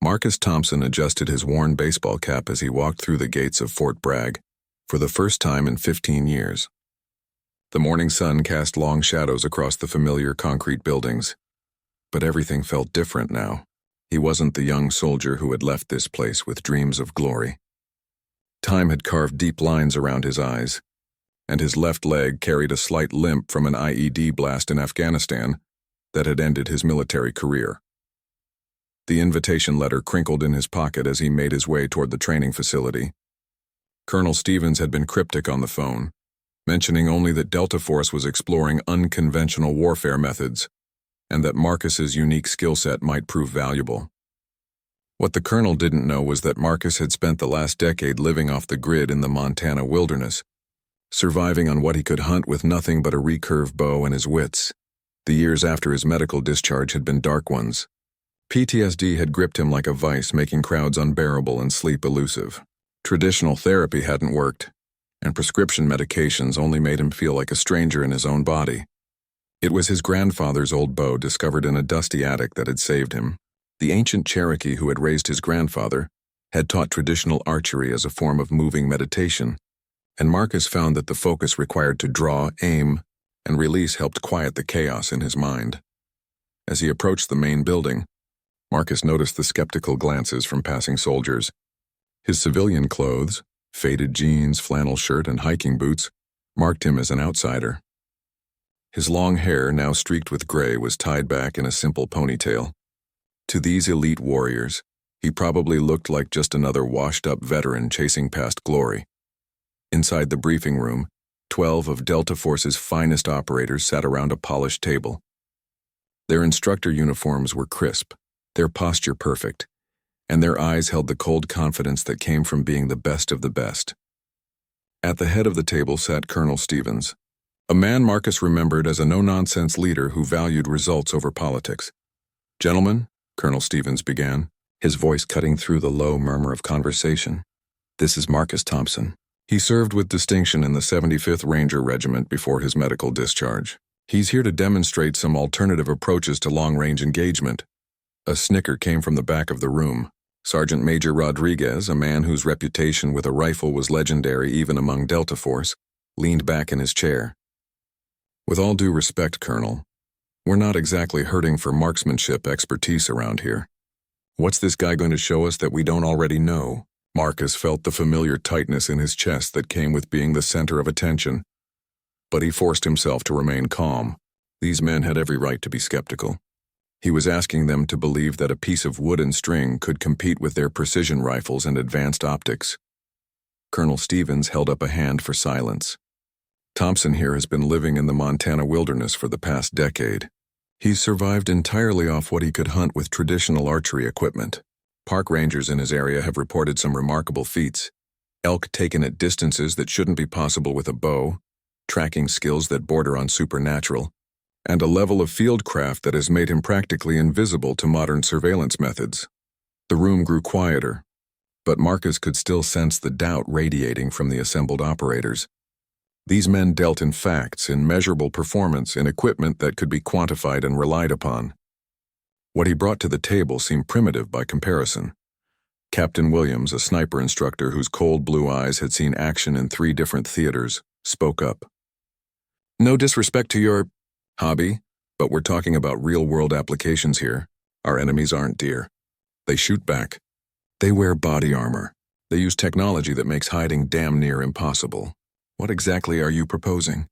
Marcus Thompson adjusted his worn baseball cap as he walked through the gates of Fort Bragg, for the first time in 15 years. The morning sun cast long shadows across the familiar concrete buildings. But everything felt different now. He wasn't the young soldier who had left this place with dreams of glory. Time had carved deep lines around his eyes, and his left leg carried a slight limp from an IED blast in Afghanistan that had ended his military career. The invitation letter crinkled in his pocket as he made his way toward the training facility. Colonel Stevens had been cryptic on the phone, mentioning only that Delta Force was exploring unconventional warfare methods, and that Marcus's unique skill set might prove valuable. What the colonel didn't know was that Marcus had spent the last decade living off the grid in the Montana wilderness, surviving on what he could hunt with nothing but a recurve bow and his wits. The years after his medical discharge had been dark ones. PTSD had gripped him like a vice, making crowds unbearable and sleep elusive. Traditional therapy hadn't worked, and prescription medications only made him feel like a stranger in his own body. It was his grandfather's old bow discovered in a dusty attic that had saved him. The ancient Cherokee who had raised his grandfather had taught traditional archery as a form of moving meditation, and Marcus found that the focus required to draw, aim, and release helped quiet the chaos in his mind. As he approached the main building, Marcus noticed the skeptical glances from passing soldiers. His civilian clothes, faded jeans, flannel shirt, and hiking boots, marked him as an outsider. His long hair, now streaked with gray, was tied back in a simple ponytail. To these elite warriors, he probably looked like just another washed-up veteran chasing past glory. Inside the briefing room, 12 of Delta Force's finest operators sat around a polished table. Their instructor uniforms were crisp, their posture perfect, and their eyes held the cold confidence that came from being the best of the best. At the head of the table sat Colonel Stevens, a man Marcus remembered as a no-nonsense leader who valued results over politics. "Gentlemen," Colonel Stevens began, his voice cutting through the low murmur of conversation, "this is Marcus Thompson. He served with distinction in the 75th Ranger Regiment before his medical discharge. He's here to demonstrate some alternative approaches to long-range engagement." A snicker came from the back of the room. Sergeant Major Rodriguez, a man whose reputation with a rifle was legendary even among Delta Force, leaned back in his chair. "With all due respect, Colonel, we're not exactly hurting for marksmanship expertise around here. What's this guy going to show us that we don't already know?" Marcus felt the familiar tightness in his chest that came with being the center of attention. But he forced himself to remain calm. These men had every right to be skeptical. He was asking them to believe that a piece of wood and string could compete with their precision rifles and advanced optics. Colonel Stevens held up a hand for silence. "Thompson here has been living in the Montana wilderness for the past decade. He's survived entirely off what he could hunt with traditional archery equipment. Park rangers in his area have reported some remarkable feats. Elk taken at distances that shouldn't be possible with a bow, tracking skills that border on supernatural, and a level of fieldcraft that has made him practically invisible to modern surveillance methods." The room grew quieter, but Marcus could still sense the doubt radiating from the assembled operators. These men dealt in facts, in measurable performance, in equipment that could be quantified and relied upon. What he brought to the table seemed primitive by comparison. Captain Williams, a sniper instructor whose cold blue eyes had seen action in 3 different theaters, spoke up. "No disrespect to your hobby, but we're talking about real-world applications here. Our enemies aren't deer. They shoot back. They wear body armor. They use technology that makes hiding damn near impossible. What exactly are you proposing?"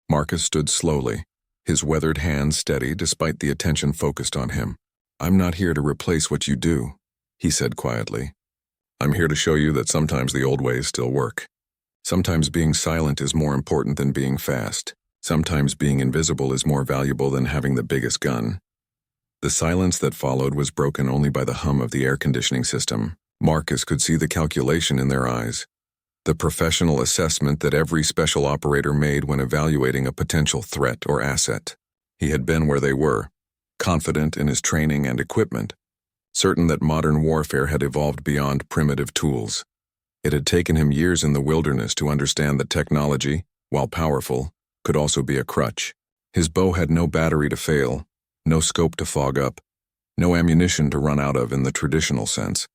Marcus stood slowly, his weathered hands steady despite the attention focused on him. "I'm not here to replace what you do," he said quietly. "I'm here to show you that sometimes the old ways still work. Sometimes being silent is more important than being fast. Sometimes being invisible is more valuable than having the biggest gun." The silence that followed was broken only by the hum of the air conditioning system. Marcus could see the calculation in their eyes, the professional assessment that every special operator made when evaluating a potential threat or asset. He had been where they were, confident in his training and equipment, certain that modern warfare had evolved beyond primitive tools. It had taken him years in the wilderness to understand that technology, while powerful, could also be a crutch. His bow had no battery to fail, no scope to fog up, no ammunition to run out of in the traditional sense.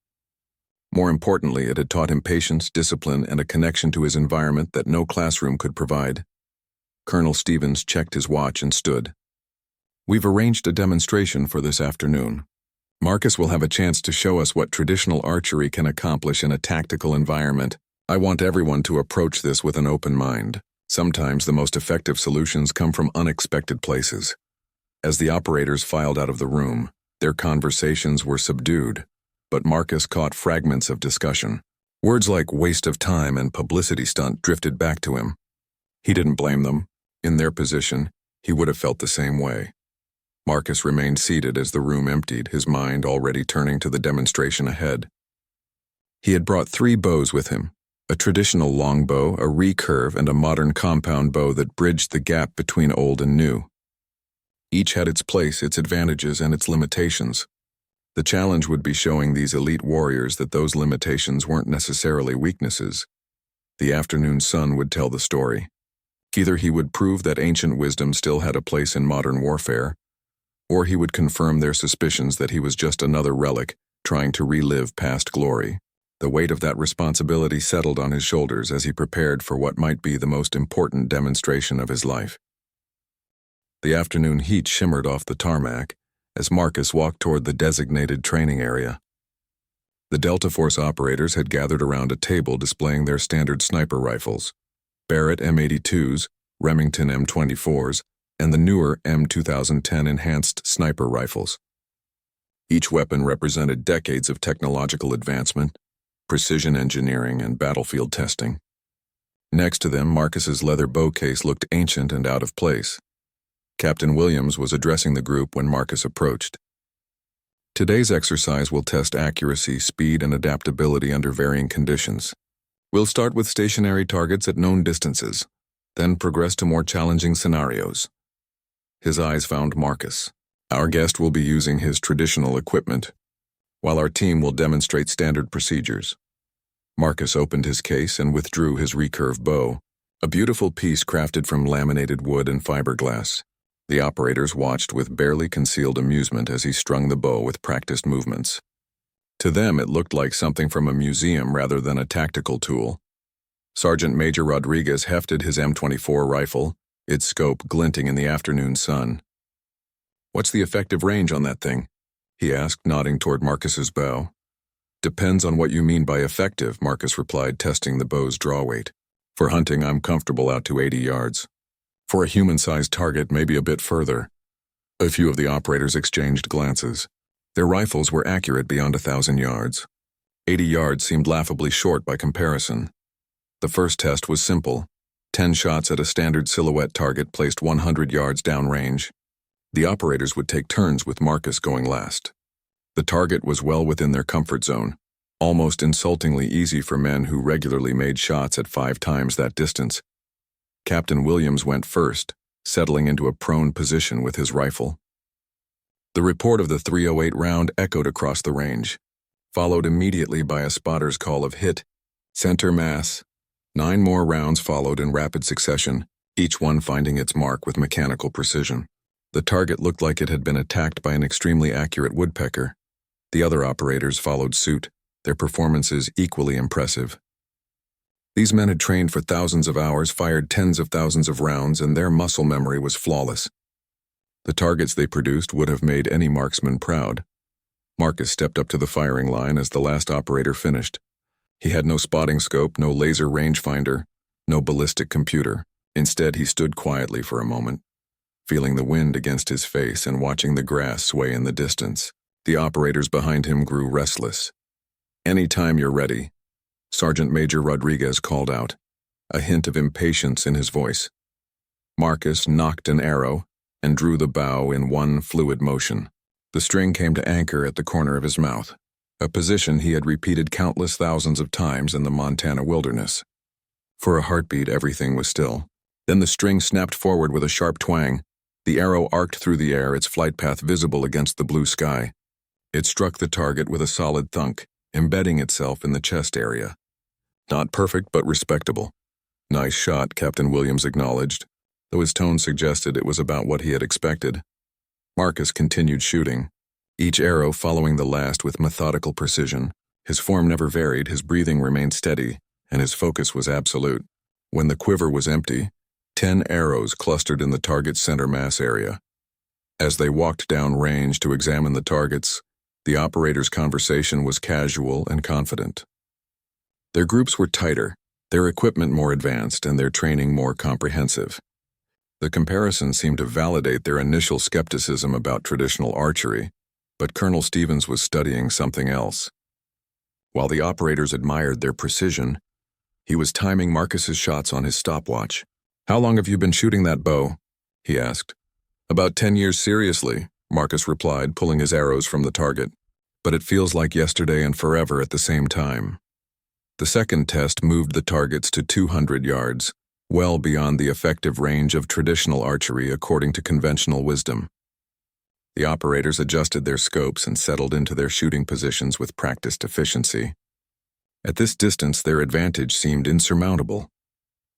More importantly, it had taught him patience, discipline, and a connection to his environment that no classroom could provide. Colonel Stevens checked his watch and stood. "We've arranged a demonstration for this afternoon. Marcus will have a chance to show us what traditional archery can accomplish in a tactical environment. I want everyone to approach this with an open mind. Sometimes the most effective solutions come from unexpected places." As the operators filed out of the room, their conversations were subdued, but Marcus caught fragments of discussion. Words like waste of time and publicity stunt drifted back to him. He didn't blame them. In their position, he would have felt the same way. Marcus remained seated as the room emptied, his mind already turning to the demonstration ahead. He had brought 3 bows with him, a traditional longbow, a recurve, and a modern compound bow that bridged the gap between old and new. Each had its place, its advantages, and its limitations. The challenge would be showing these elite warriors that those limitations weren't necessarily weaknesses. The afternoon sun would tell the story. Either he would prove that ancient wisdom still had a place in modern warfare, or he would confirm their suspicions that he was just another relic trying to relive past glory. The weight of that responsibility settled on his shoulders as he prepared for what might be the most important demonstration of his life. The afternoon heat shimmered off the tarmac as Marcus walked toward the designated training area. The Delta Force operators had gathered around a table displaying their standard sniper rifles, Barrett M82s, Remington M24s, and the newer M2010 enhanced sniper rifles. Each weapon represented decades of technological advancement, precision engineering, and battlefield testing. Next to them, Marcus's leather bow case looked ancient and out of place. Captain Williams was addressing the group when Marcus approached. "Today's exercise will test accuracy, speed, and adaptability under varying conditions. We'll start with stationary targets at known distances, then progress to more challenging scenarios." His eyes found Marcus. "Our guest will be using his traditional equipment, while our team will demonstrate standard procedures." Marcus opened his case and withdrew his recurve bow, a beautiful piece crafted from laminated wood and fiberglass. The operators watched with barely concealed amusement as he strung the bow with practiced movements. To them, it looked like something from a museum rather than a tactical tool. Sergeant Major Rodriguez hefted his M24 rifle, its scope glinting in the afternoon sun. "What's the effective range on that thing?" he asked, nodding toward Marcus's bow. "Depends on what you mean by effective," Marcus replied, testing the bow's draw weight. "For hunting, I'm comfortable out to 80 yards. For a human-sized target, maybe a bit further." A few of the operators exchanged glances. Their rifles were accurate beyond 1,000 yards. 80 yards seemed laughably short by comparison. The first test was simple. 10 shots at a standard silhouette target placed 100 yards downrange. The operators would take turns with Marcus going last. The target was well within their comfort zone, almost insultingly easy for men who regularly made shots at 5 times that distance. Captain Williams went first, settling into a prone position with his rifle. The report of the .308 round echoed across the range, followed immediately by a spotter's call of hit, center mass. 9 more rounds followed in rapid succession, each one finding its mark with mechanical precision. The target looked like it had been attacked by an extremely accurate woodpecker. The other operators followed suit, their performances equally impressive. These men had trained for thousands of hours, fired tens of thousands of rounds, and their muscle memory was flawless. The targets they produced would have made any marksman proud. Marcus stepped up to the firing line as the last operator finished. He had no spotting scope, no laser rangefinder, no ballistic computer. Instead, he stood quietly for a moment, feeling the wind against his face and watching the grass sway in the distance. The operators behind him grew restless. "Any time you're ready," Sergeant Major Rodriguez called out, a hint of impatience in his voice. Marcus knocked an arrow and drew the bow in one fluid motion. The string came to anchor at the corner of his mouth, a position he had repeated countless thousands of times in the Montana wilderness. For a heartbeat, everything was still. Then the string snapped forward with a sharp twang. The arrow arced through the air, its flight path visible against the blue sky. It struck the target with a solid thunk, embedding itself in the chest area. Not perfect, but respectable. "Nice shot," Captain Williams acknowledged, though his tone suggested it was about what he had expected. Marcus continued shooting, each arrow following the last with methodical precision. His form never varied, his breathing remained steady, and his focus was absolute. When the quiver was empty, 10 arrows clustered in the target's center mass area. As they walked down range to examine the targets, the operator's conversation was casual and confident. Their groups were tighter, their equipment more advanced, and their training more comprehensive. The comparison seemed to validate their initial skepticism about traditional archery, but Colonel Stevens was studying something else. While the operators admired their precision, he was timing Marcus's shots on his stopwatch. "How long have you been shooting that bow?" he asked. "About 10 years seriously," Marcus replied, pulling his arrows from the target. "But it feels like yesterday and forever at the same time." The second test moved the targets to 200 yards, well beyond the effective range of traditional archery according to conventional wisdom. The operators adjusted their scopes and settled into their shooting positions with practiced efficiency. At this distance, their advantage seemed insurmountable.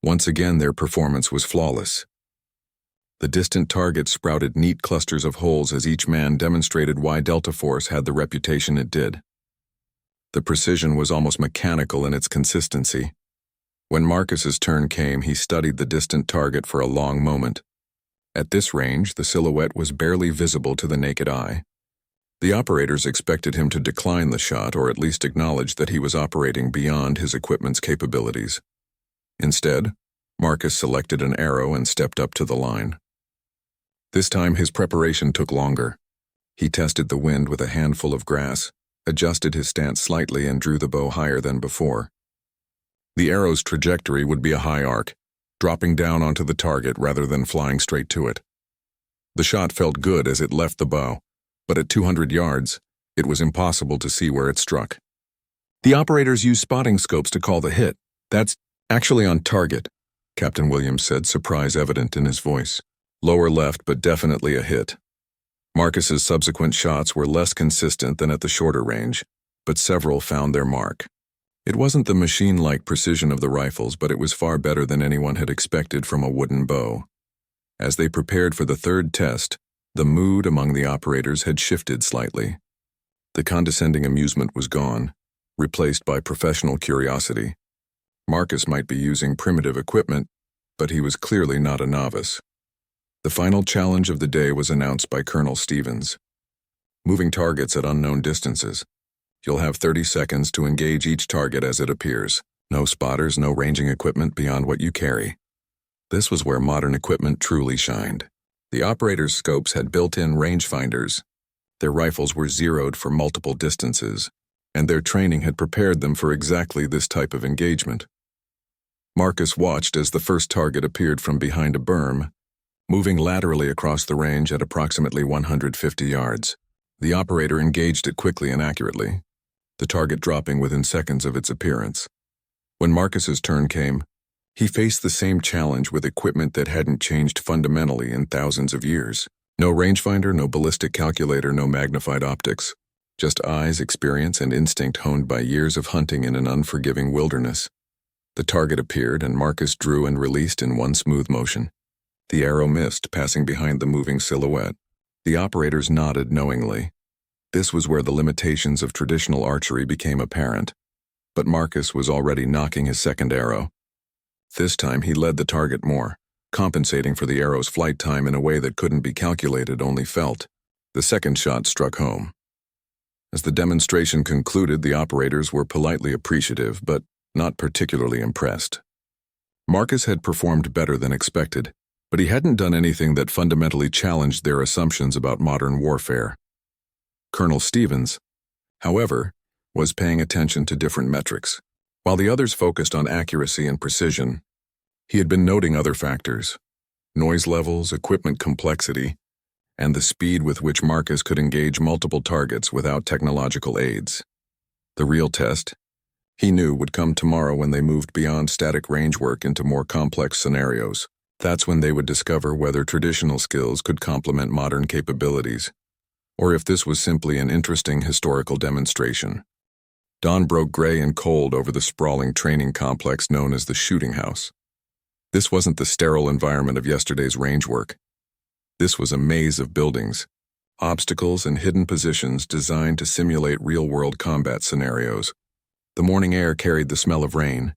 Once again, their performance was flawless. The distant target sprouted neat clusters of holes as each man demonstrated why Delta Force had the reputation it did. The precision was almost mechanical in its consistency. When Marcus's turn came, he studied the distant target for a long moment. At this range, the silhouette was barely visible to the naked eye. The operators expected him to decline the shot or at least acknowledge that he was operating beyond his equipment's capabilities. Instead, Marcus selected an arrow and stepped up to the line. This time his preparation took longer. He tested the wind with a handful of grass, adjusted his stance slightly, and drew the bow higher than before. The arrow's trajectory would be a high arc, dropping down onto the target rather than flying straight to it. The shot felt good as it left the bow, but at 200 yards, it was impossible to see where it struck. "The operators use spotting scopes to call the hit. That's actually on target," Captain Williams said, surprise evident in his voice. "Lower left, but definitely a hit." Marcus's subsequent shots were less consistent than at the shorter range, but several found their mark. It wasn't the machine-like precision of the rifles, but it was far better than anyone had expected from a wooden bow. As they prepared for the third test, the mood among the operators had shifted slightly. The condescending amusement was gone, replaced by professional curiosity. Marcus might be using primitive equipment, but he was clearly not a novice. The final challenge of the day was announced by Colonel Stevens. "Moving targets at unknown distances. You'll have 30 seconds to engage each target as it appears. No spotters, no ranging equipment beyond what you carry." This was where modern equipment truly shined. The operators' scopes had built-in rangefinders. Their rifles were zeroed for multiple distances, and their training had prepared them for exactly this type of engagement. Marcus watched as the first target appeared from behind a berm, moving laterally across the range at approximately 150 yards. The operator engaged it quickly and accurately, the target dropping within seconds of its appearance. When Marcus's turn came, he faced the same challenge with equipment that hadn't changed fundamentally in thousands of years. No rangefinder, no ballistic calculator, no magnified optics. Just eyes, experience, and instinct honed by years of hunting in an unforgiving wilderness. The target appeared, and Marcus drew and released in one smooth motion. The arrow missed, passing behind the moving silhouette. The operators nodded knowingly. This was where the limitations of traditional archery became apparent. But Marcus was already nocking his second arrow. This time he led the target more, compensating for the arrow's flight time in a way that couldn't be calculated, only felt. The second shot struck home. As the demonstration concluded, the operators were politely appreciative, but not particularly impressed. Marcus had performed better than expected, but he hadn't done anything that fundamentally challenged their assumptions about modern warfare. Colonel Stevens, however, was paying attention to different metrics. While the others focused on accuracy and precision, he had been noting other factors: noise levels, equipment complexity, and the speed with which Marcus could engage multiple targets without technological aids. The real test, he knew, would come tomorrow when they moved beyond static range work into more complex scenarios. That's when they would discover whether traditional skills could complement modern capabilities, or if this was simply an interesting historical demonstration. Dawn broke gray and cold over the sprawling training complex known as the shooting house. This wasn't the sterile environment of yesterday's range work. This was a maze of buildings, obstacles, and hidden positions designed to simulate real-world combat scenarios. The morning air carried the smell of rain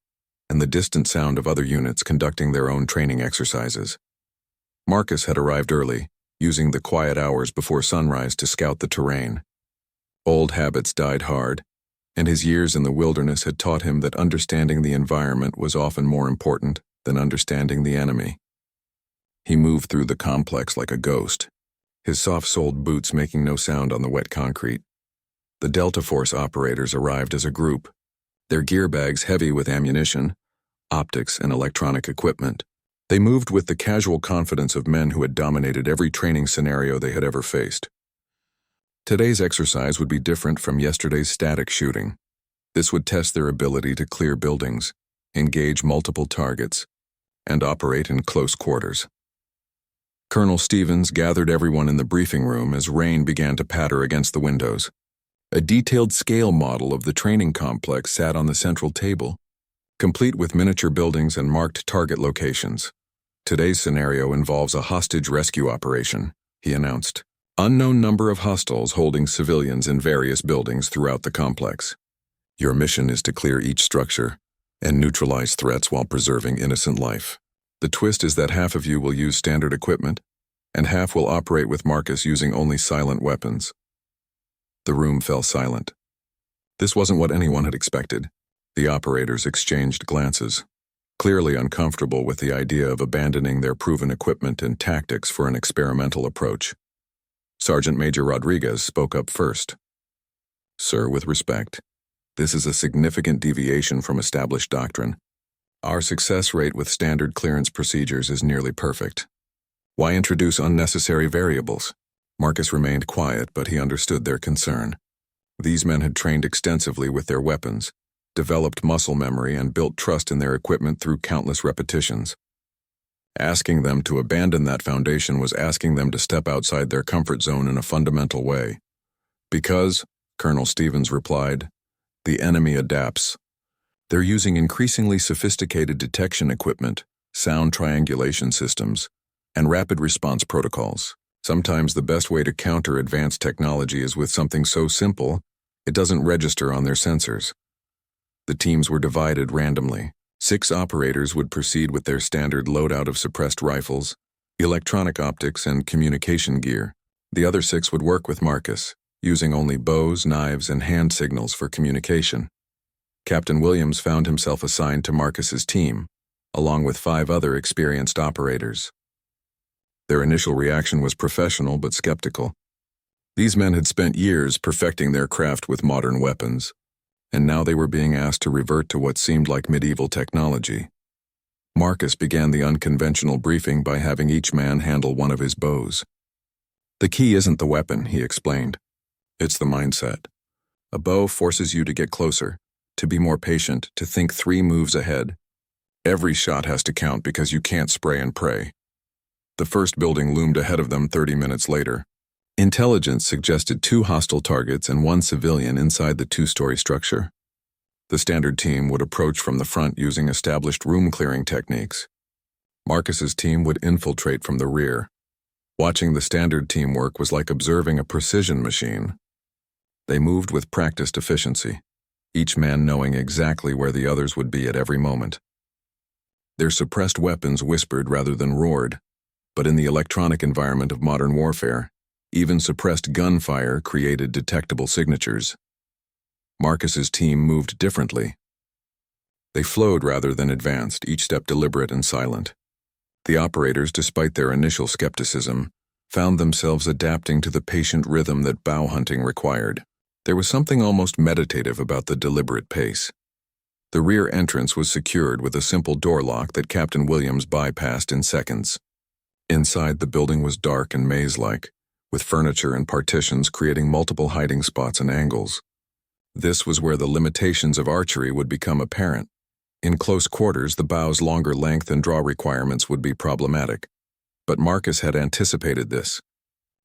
and the distant sound of other units conducting their own training exercises. Marcus had arrived early, using the quiet hours before sunrise to scout the terrain. Old habits died hard, and his years in the wilderness had taught him that understanding the environment was often more important than understanding the enemy. He moved through the complex like a ghost, his soft-soled boots making no sound on the wet concrete. The Delta Force operators arrived as a group, their gear bags heavy with ammunition, optics, and electronic equipment. They moved with the casual confidence of men who had dominated every training scenario they had ever faced. Today's exercise would be different from yesterday's static shooting. This would test their ability to clear buildings, engage multiple targets, and operate in close quarters. Colonel Stevens gathered everyone in the briefing room as rain began to patter against the windows. A detailed scale model of the training complex sat on the central table, complete with miniature buildings and marked target locations. Today's scenario involves a hostage rescue operation, he announced. Unknown number of hostiles holding civilians in various buildings throughout the complex. Your mission is to clear each structure and neutralize threats while preserving innocent life. The twist is that half of you will use standard equipment, and half will operate with Marcus using only silent weapons. The room fell silent. This wasn't what anyone had expected. The operators exchanged glances, clearly uncomfortable with the idea of abandoning their proven equipment and tactics for an experimental approach. Sergeant Major Rodriguez spoke up first. Sir, with respect, this is a significant deviation from established doctrine. Our success rate with standard clearance procedures is nearly perfect. Why introduce unnecessary variables? Marcus remained quiet, but he understood their concern. These men had trained extensively with their weapons, developed muscle memory, and built trust in their equipment through countless repetitions. Asking them to abandon that foundation was asking them to step outside their comfort zone in a fundamental way. Because, Colonel Stevens replied, the enemy adapts. They're using increasingly sophisticated detection equipment, sound triangulation systems, and rapid response protocols. Sometimes the best way to counter advanced technology is with something so simple, it doesn't register on their sensors. The teams were divided randomly. 6 operators would proceed with their standard loadout of suppressed rifles, electronic optics, and communication gear. The other 6 would work with Marcus, using only bows, knives, and hand signals for communication. Captain Williams found himself assigned to Marcus's team, along with 5 other experienced operators. Their initial reaction was professional but skeptical. These men had spent years perfecting their craft with modern weapons, and now they were being asked to revert to what seemed like medieval technology. Marcus began the unconventional briefing by having each man handle one of his bows. The key isn't the weapon, he explained. It's the mindset. A bow forces you to get closer, to be more patient, to think 3 moves ahead. Every shot has to count because you can't spray and pray. The first building loomed ahead of them 30 minutes later. Intelligence suggested 2 hostile targets and 1 civilian inside the 2-story structure. The standard team would approach from the front using established room-clearing techniques. Marcus's team would infiltrate from the rear. Watching the standard team work was like observing a precision machine. They moved with practiced efficiency, each man knowing exactly where the others would be at every moment. Their suppressed weapons whispered rather than roared, but in the electronic environment of modern warfare, even suppressed gunfire created detectable signatures. Marcus's team moved differently. They flowed rather than advanced, each step deliberate and silent. The operators, despite their initial skepticism, found themselves adapting to the patient rhythm that bow hunting required. There was something almost meditative about the deliberate pace. The rear entrance was secured with a simple door lock that Captain Williams bypassed in seconds. Inside, the building was dark and maze-like, with furniture and partitions creating multiple hiding spots and angles. This was where the limitations of archery would become apparent. In close quarters, the bow's longer length and draw requirements would be problematic. But Marcus had anticipated this.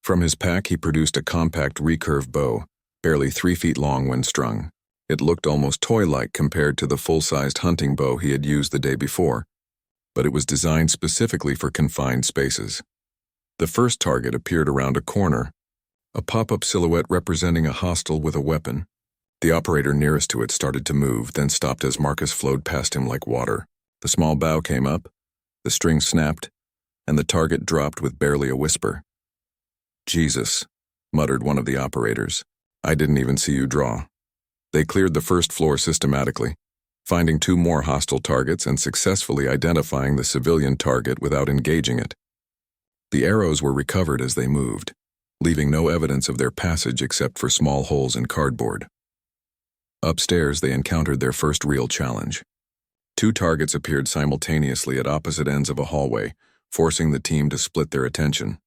From his pack, he produced a compact recurve bow, barely 3 feet long when strung. It looked almost toy-like compared to the full-sized hunting bow he had used the day before, but it was designed specifically for confined spaces. The first target appeared around a corner, A pop-up silhouette representing a hostile with a weapon. The operator nearest to it started to move, then stopped as Marcus flowed past him like water. The small bow came up, the string snapped, and the target dropped with barely a whisper. "Jesus," muttered one of the operators. "I didn't even see you draw." They cleared the first floor systematically, finding 2 more hostile targets and successfully identifying the civilian target without engaging it. The arrows were recovered as they moved, leaving no evidence of their passage except for small holes in cardboard. Upstairs, they encountered their first real challenge. 2 targets appeared simultaneously at opposite ends of a hallway, forcing the team to split their attention.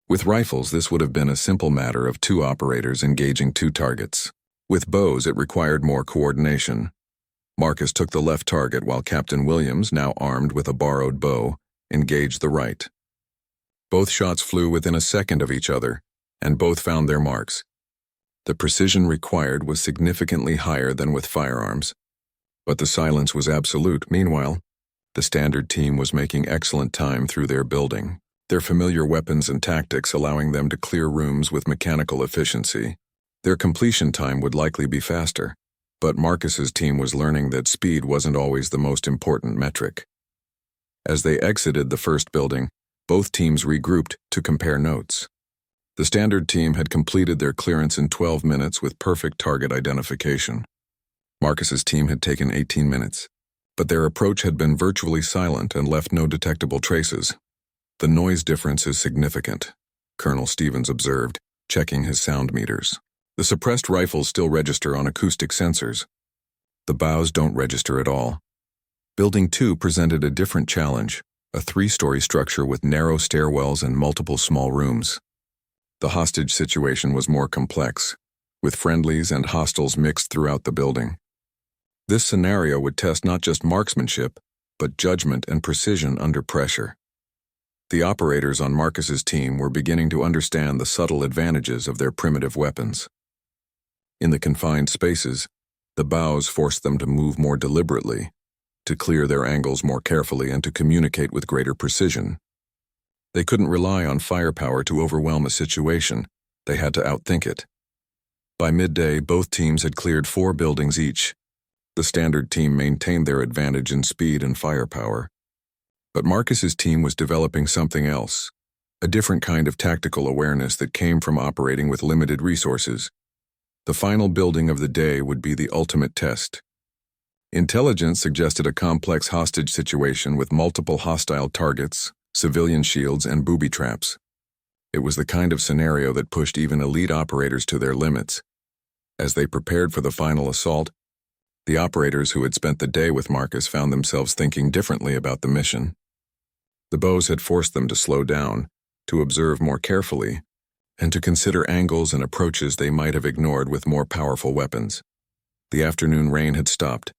With rifles, this would have been a simple matter of 2 operators engaging 2 targets. With bows, it required more coordination. Marcus took the left target while Captain Williams, now armed with a borrowed bow, engaged the right. Both shots flew within a second of each other, and both found their marks. The precision required was significantly higher than with firearms, but the silence was absolute. Meanwhile, the standard team was making excellent time through their building, their familiar weapons and tactics allowing them to clear rooms with mechanical efficiency. Their completion time would likely be faster, but Marcus's team was learning that speed wasn't always the most important metric. As they exited the first building, both teams regrouped to compare notes. The standard team had completed their clearance in 12 minutes with perfect target identification. Marcus's team had taken 18 minutes, but their approach had been virtually silent and left no detectable traces. "The noise difference is significant," Colonel Stevens observed, checking his sound meters. "The suppressed rifles still register on acoustic sensors. The bows don't register at all." Building 2 presented a different challenge, a 3-story structure with narrow stairwells and multiple small rooms. The hostage situation was more complex, with friendlies and hostiles mixed throughout the building. This scenario would test not just marksmanship, but judgment and precision under pressure. The operators on Marcus's team were beginning to understand the subtle advantages of their primitive weapons. In the confined spaces, the bows forced them to move more deliberately, to clear their angles more carefully, and to communicate with greater precision. They couldn't rely on firepower to overwhelm a situation. They had to outthink it. By midday, both teams had cleared 4 buildings each. The standard team maintained their advantage in speed and firepower. But Marcus's team was developing something else, a different kind of tactical awareness that came from operating with limited resources. The final building of the day would be the ultimate test. Intelligence suggested a complex hostage situation with multiple hostile targets, civilian shields, and booby traps. It was the kind of scenario that pushed even elite operators to their limits. As they prepared for the final assault, the operators who had spent the day with Marcus found themselves thinking differently about the mission. The bows had forced them to slow down, to observe more carefully, and to consider angles and approaches they might have ignored with more powerful weapons. The afternoon rain had stopped,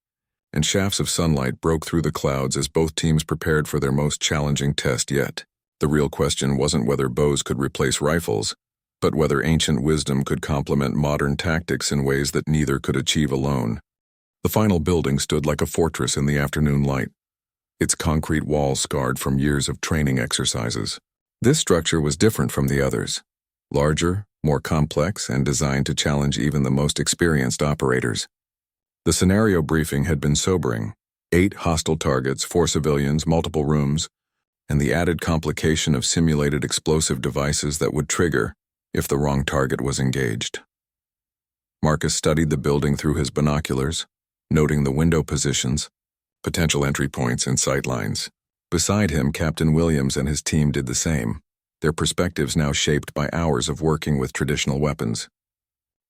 and shafts of sunlight broke through the clouds as both teams prepared for their most challenging test yet. The real question wasn't whether bows could replace rifles, but whether ancient wisdom could complement modern tactics in ways that neither could achieve alone. The final building stood like a fortress in the afternoon light, its concrete walls scarred from years of training exercises. This structure was different from the others, larger, more complex, and designed to challenge even the most experienced operators. The scenario briefing had been sobering: 8 hostile targets, 4 civilians, multiple rooms, and the added complication of simulated explosive devices that would trigger if the wrong target was engaged. Marcus studied the building through his binoculars, noting the window positions, potential entry points, and sight lines. Beside him, Captain Williams and his team did the same, their perspectives now shaped by hours of working with traditional weapons.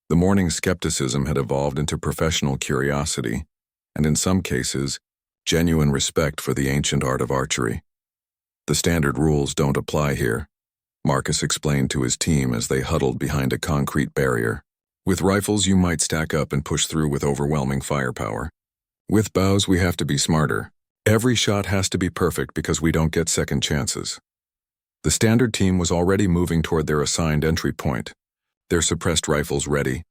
The morning's skepticism had evolved into professional curiosity, and in some cases, genuine respect for the ancient art of archery. "The standard rules don't apply here," Marcus explained to his team as they huddled behind a concrete barrier. "With rifles, you might stack up and push through with overwhelming firepower. With bows, we have to be smarter. Every shot has to be perfect because we don't get second chances." The standard team was already moving toward their assigned entry point, their suppressed rifles ready,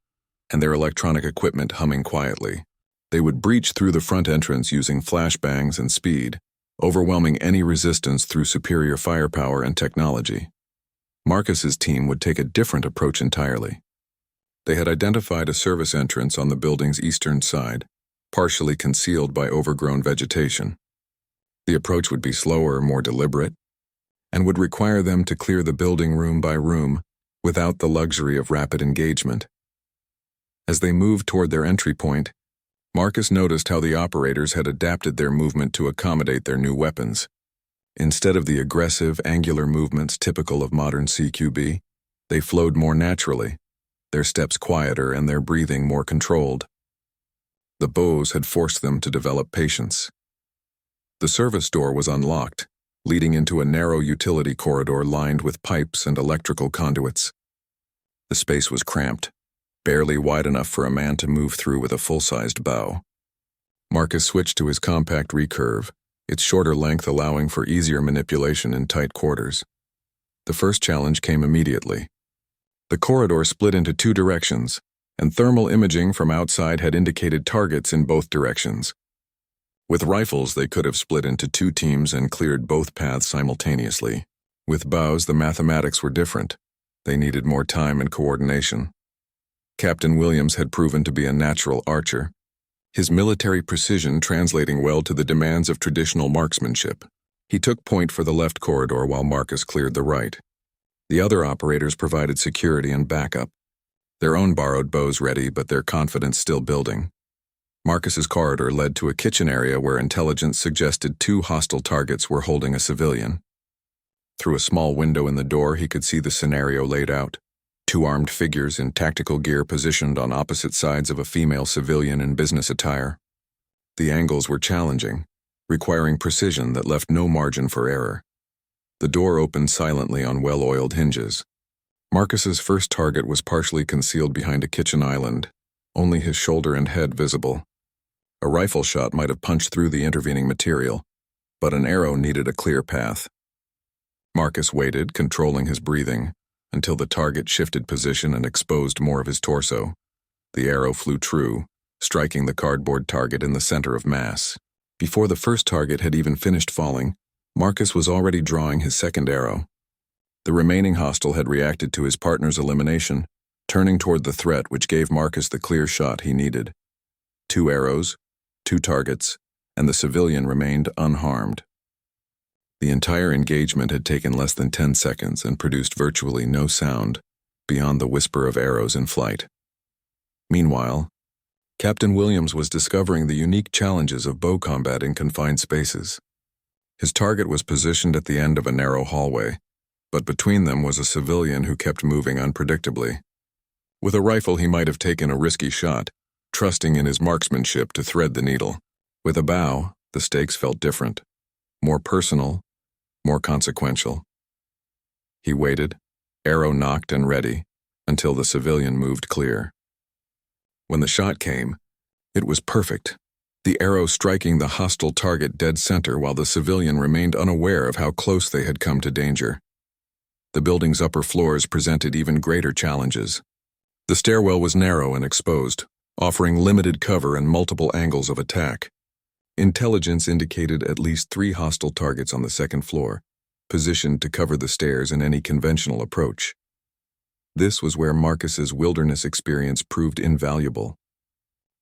and their electronic equipment humming quietly. They would breach through the front entrance using flashbangs and speed, overwhelming any resistance through superior firepower and technology. Marcus's team would take a different approach entirely. They had identified a service entrance on the building's eastern side, partially concealed by overgrown vegetation. The approach would be slower, more deliberate, and would require them to clear the building room by room without the luxury of rapid engagement. As they moved toward their entry point, Marcus noticed how the operators had adapted their movement to accommodate their new weapons. Instead of the aggressive, angular movements typical of modern CQB, they flowed more naturally, their steps quieter and their breathing more controlled. The bows had forced them to develop patience. The service door was unlocked, leading into a narrow utility corridor lined with pipes and electrical conduits. The space was cramped, barely wide enough for a man to move through with a full-sized bow. Marcus switched to his compact recurve, its shorter length allowing for easier manipulation in tight quarters. The first challenge came immediately. The corridor split into two directions, and thermal imaging from outside had indicated targets in both directions. With rifles, they could have split into two teams and cleared both paths simultaneously. With bows, the mathematics were different. They needed more time and coordination. Captain Williams had proven to be a natural archer, his military precision translating well to the demands of traditional marksmanship. He took point for the left corridor while Marcus cleared the right. The other operators provided security and backup, their own borrowed bows ready but their confidence still building. Marcus's corridor led to a kitchen area where intelligence suggested two hostile targets were holding a civilian. Through a small window in the door, he could see the scenario laid out. Two armed figures in tactical gear positioned on opposite sides of a female civilian in business attire. The angles were challenging, requiring precision that left no margin for error. The door opened silently on well-oiled hinges. Marcus's first target was partially concealed behind a kitchen island, only his shoulder and head visible. A rifle shot might have punched through the intervening material, but an arrow needed a clear path. Marcus waited, controlling his breathing, until the target shifted position and exposed more of his torso. The arrow flew true, striking the cardboard target in the center of mass. Before the first target had even finished falling, Marcus was already drawing his second arrow. The remaining hostile had reacted to his partner's elimination, turning toward the threat which gave Marcus the clear shot he needed. 2 arrows, 2 targets, and the civilian remained unharmed. The entire engagement had taken less than 10 seconds and produced virtually no sound beyond the whisper of arrows in flight. Meanwhile, Captain Williams was discovering the unique challenges of bow combat in confined spaces. His target was positioned at the end of a narrow hallway, but between them was a civilian who kept moving unpredictably. With a rifle, he might have taken a risky shot, trusting in his marksmanship to thread the needle. With a bow, the stakes felt different, more personal, more consequential. He waited, arrow nocked and ready, until the civilian moved clear. When the shot came, it was perfect, the arrow striking the hostile target dead center while the civilian remained unaware of how close they had come to danger. The building's upper floors presented even greater challenges. The stairwell was narrow and exposed, offering limited cover and multiple angles of attack. Intelligence indicated at least 3 hostile targets on the second floor, positioned to cover the stairs in any conventional approach. This was where Marcus's wilderness experience proved invaluable.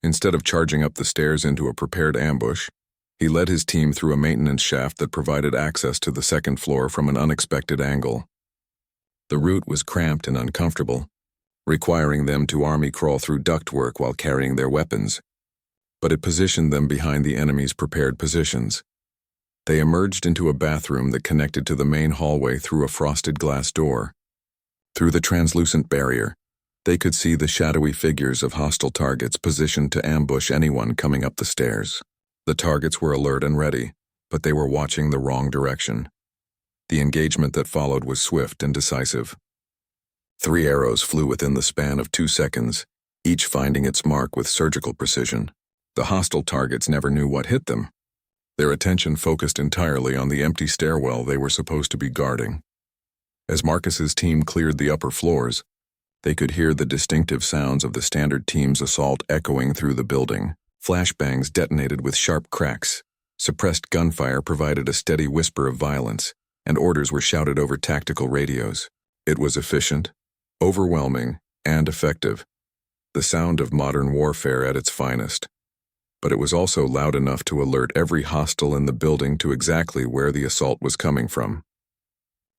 Instead of charging up the stairs into a prepared ambush, he led his team through a maintenance shaft that provided access to the second floor from an unexpected angle. The route was cramped and uncomfortable, requiring them to army crawl through ductwork while carrying their weapons, but it positioned them behind the enemy's prepared positions. They emerged into a bathroom that connected to the main hallway through a frosted glass door. Through the translucent barrier, they could see the shadowy figures of hostile targets positioned to ambush anyone coming up the stairs. The targets were alert and ready, but they were watching the wrong direction. The engagement that followed was swift and decisive. 3 arrows flew within the span of 2 seconds, each finding its mark with surgical precision. The hostile targets never knew what hit them. Their attention focused entirely on the empty stairwell they were supposed to be guarding. As Marcus's team cleared the upper floors, they could hear the distinctive sounds of the standard team's assault echoing through the building. Flashbangs detonated with sharp cracks. Suppressed gunfire provided a steady whisper of violence, and orders were shouted over tactical radios. It was efficient, overwhelming, and effective, the sound of modern warfare at its finest. But it was also loud enough to alert every hostile in the building to exactly where the assault was coming from.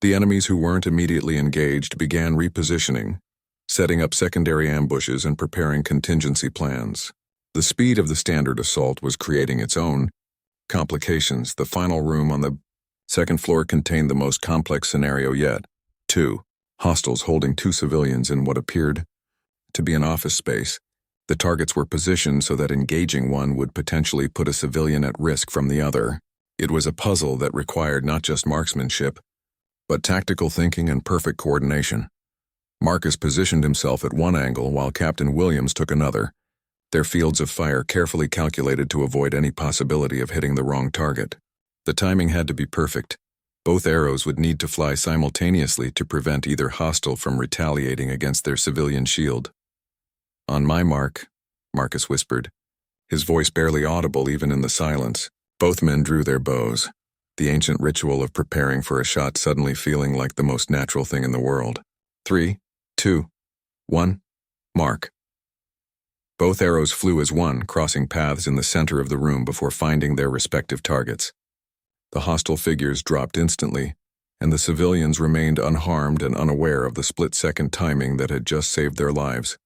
The enemies who weren't immediately engaged began repositioning, setting up secondary ambushes and preparing contingency plans. The speed of the standard assault was creating its own complications. The final room on the second floor contained the most complex scenario yet. 2 hostiles holding 2 civilians in what appeared to be an office space. The targets were positioned so that engaging one would potentially put a civilian at risk from the other. It was a puzzle that required not just marksmanship, but tactical thinking and perfect coordination. Marcus positioned himself at one angle while Captain Williams took another, their fields of fire carefully calculated to avoid any possibility of hitting the wrong target. The timing had to be perfect. Both arrows would need to fly simultaneously to prevent either hostile from retaliating against their civilian shield. "On my mark," Marcus whispered, his voice barely audible even in the silence. Both men drew their bows, the ancient ritual of preparing for a shot suddenly feeling like the most natural thing in the world. 3, 2, 1, mark. Both arrows flew as one, crossing paths in the center of the room before finding their respective targets. The hostile figures dropped instantly, and the civilians remained unharmed and unaware of the split-second timing that had just saved their lives.